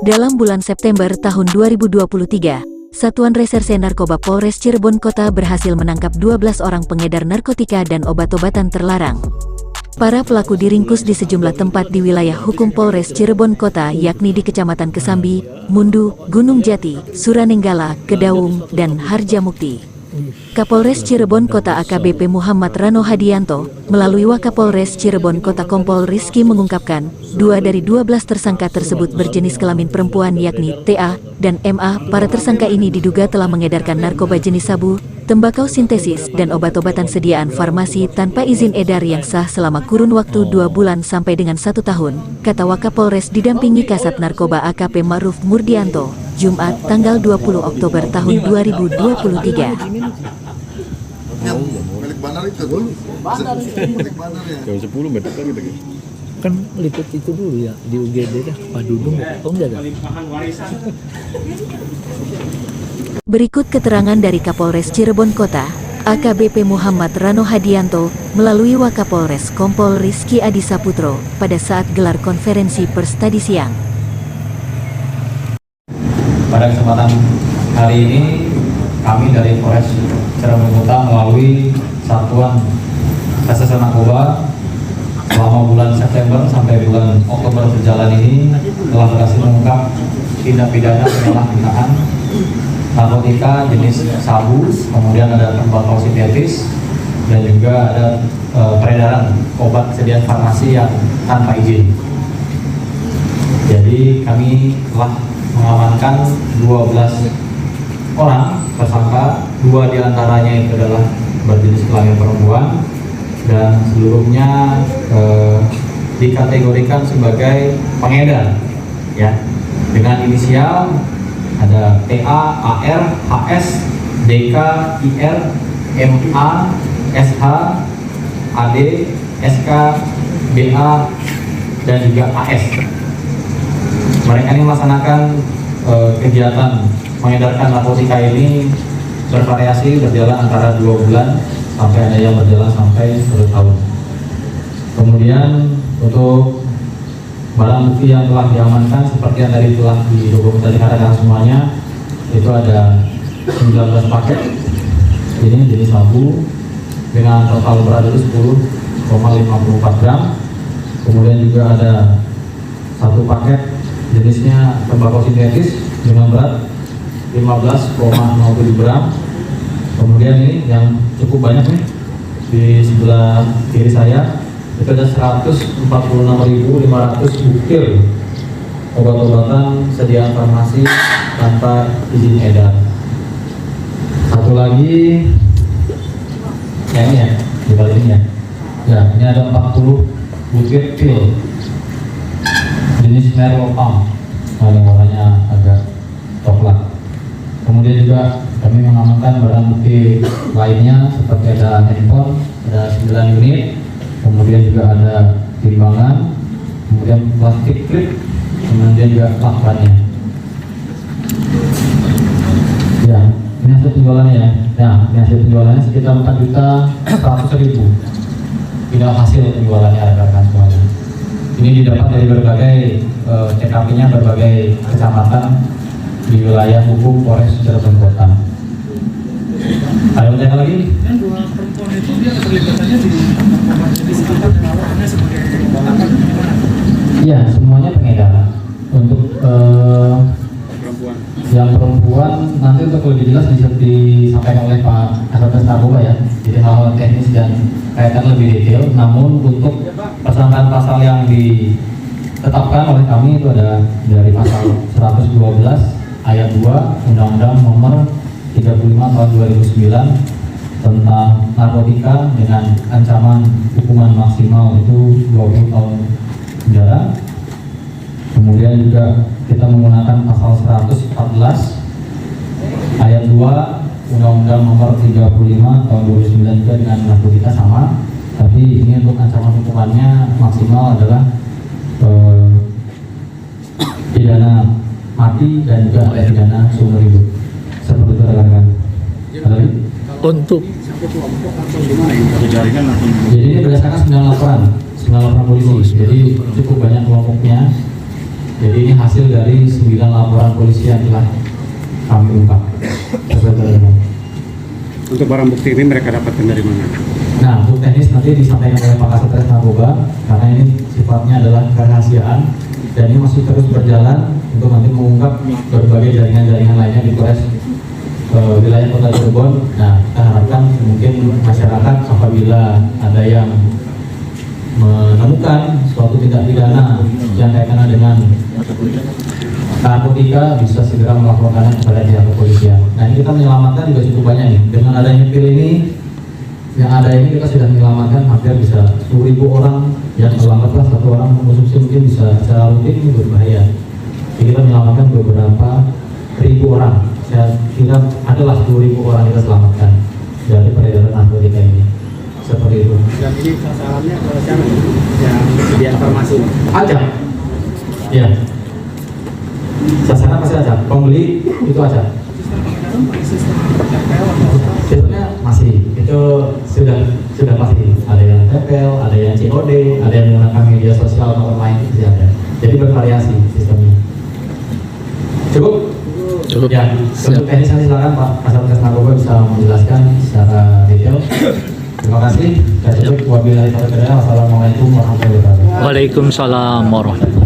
Dalam bulan September tahun 2023, Satuan Reserse Narkoba Polres Cirebon Kota berhasil menangkap 12 orang pengedar narkotika dan obat-obatan terlarang. Para pelaku diringkus di sejumlah tempat di wilayah hukum Polres Cirebon Kota, yakni di Kecamatan Kesambi, Mundu, Gunung Jati, Suranenggala, Kedaung, dan Harjamukti. Kapolres Cirebon Kota AKBP Muhammad Rano Hadianto, melalui Wakapolres Cirebon Kota Kompol Rizky mengungkapkan, 2 dari 12 tersangka tersebut berjenis kelamin perempuan yakni TA dan MA. Para tersangka ini diduga telah mengedarkan narkoba jenis sabu, tembakau sintesis, dan obat-obatan sediaan farmasi tanpa izin edar yang sah selama kurun waktu 2 bulan sampai dengan 1 tahun, kata Wakapolres didampingi Kasat Narkoba AKP Ma'ruf Murdianto, Jumat, tanggal 20 Oktober tahun 2023. Milik bandar itu dulu. Milik bandar ya. Jam 10 meter gitu. Kan liput itu dulu ya di UGD dah, Pak Dudung. Oh enggak ada. Berikut keterangan dari Kapolres Cirebon Kota, AKBP Muhammad Rano Hadianto, melalui Wakapolres Kompol Rizky Adisaputro, pada saat gelar konferensi pers tadi siang. Pada kesempatan hari ini, kami dari Polres Cirebon Kota melalui Satuan Reserse Narkoba selama bulan September sampai bulan Oktober berjalan ini telah berhasil mengungkap tindak pidana penyalahgunaan narkotika jenis sabu, kemudian ada tembakau sintetis, dan juga ada peredaran obat sediaan farmasi yang tanpa izin. Jadi kami telah mengamankan 12 orang tersangka, 2 diantaranya itu adalah berjenis kelamin perempuan dan seluruhnya dikategorikan sebagai pengedar, ya, dengan inisial ada TA, AR, HS, DK, IR, MA, SH, AD, SK, BA, dan juga AS. Mereka ini melaksanakan kegiatan mengedarkan narkotika ini bervariasi, berjalan antara 2 bulan sampai ada yang berjalan sampai 1 tahun. Kemudian untuk barang bukti yang telah diamankan seperti yang tadi telah didokumentasikan semuanya, itu ada 19 paket ini jenis sabu dengan total berat itu 10,54 gram. Kemudian juga ada 1 paket jenisnya tembakau sintetis dengan berat 15,07 gram. Kemudian ini yang cukup banyak nih di sebelah kiri saya, itu ada 146.500 butir obat-obatan sediaan farmasi tanpa izin edar. Satu lagi, ya ini ya, di balik ini ya. Ya, ini ada 40 butir pil jenis Merlopam, yang warnanya agak coklat. Kemudian juga kami mengamankan barang bukti lainnya seperti ada handphone, ada 9 unit, kemudian juga ada timbangan, kemudian plastik klip, kemudian juga lakbannya. Ya, ini hasil penjualannya ya. Nah, ini hasil penjualannya sekitar 4.100.000. Inilah hasil penjualannya rekan-rekan semuanya. Ini didapat dari berbagai TKP-nya berbagai kecamatan di wilayah hukum Polres Cirebon Kota. Ada pertanyaan lagi? Dan 2 perempuan itu dia keterlibatannya di sekitar penawarannya sebagai pengedar. Iya, semuanya pengedar. Untuk yang perempuan nanti untuk lebih jelas bisa disampaikan oleh Pak Kasat Narkoba ya. Jadi hal-hal teknis dan kaitan lebih detail. Namun untuk persangkaan pasal yang ditetapkan oleh kami itu ada dari pasal 112 ayat 2 Undang-Undang Nomor 35 Tahun 2009 tentang narkotika dengan ancaman hukuman maksimal itu 20 tahun penjara. Kemudian juga kita menggunakan pasal 114 ayat 2 Undang-Undang Nomor 35 Tahun 2009 juga dengan narkotika sama, tapi ini untuk ancaman hukumannya maksimal adalah pidana mati dan juga pidana seumur hidup. Seperti itu rekan-rekan. Ada lagi? Untuk Jaringan langsung. Jadi ini berdasarkan 9 laporan polisi. Jadi cukup banyak kelompoknya. Jadi ini hasil dari 9 laporan polisi yang telah kami ungkap. Untuk barang bukti ini mereka dapatkan dari mana? Nah, untuk teknis nanti disampaikan oleh Pak Kasat Narkoba karena ini sifatnya adalah kerahasiaan dan ini masih terus berjalan untuk nanti mengungkap berbagai jaringan-jaringan lainnya di Polres wilayah Kota Cirebon. Nah, kita harapkan mungkin masyarakat apabila ada yang menemukan suatu tindak pidana yang kaitannya dengan narkotika bisa segera melaporkannya kepada pihak kepolisian. Nah, ini kita menyelamatkan juga cukup banyak nih. Dengan adanya pil ini, yang ada ini kita sudah menyelamatkan hampir bisa 10.000 orang yang terlambatlah satu orang mengkonsumsi mungkin bisa secara rutin ini berbahaya. Jadi kita menyelamatkan beberapa ribu orang. Saya kira adalah 10.000 orang kita selamatkan dari peredaran narkotika ini. Seperti itu. Dan ini sasarannya ke siapa? Yang sedia informasi. Ajak. Ya. Sasaran masih ajak. Pembeli itu ajak. Sistemnya masih itu sudah pasti. Ada yang TPL, ada yang COD, ada yang menggunakan media sosial atau online itu ada. Jadi bervariasi sistemnya. Cukup? Cukup. Ya. Untuk teknis nanti silakan Pak Kasat Narkoba bisa menjelaskan secara detail. Terima kasih. Saya tutup. Wabillahi taufiq wal hidayah. Wassalamualaikum warahmatullahi wabarakatuh. Waalaikumsalam warahmatullahi wabarakatuh.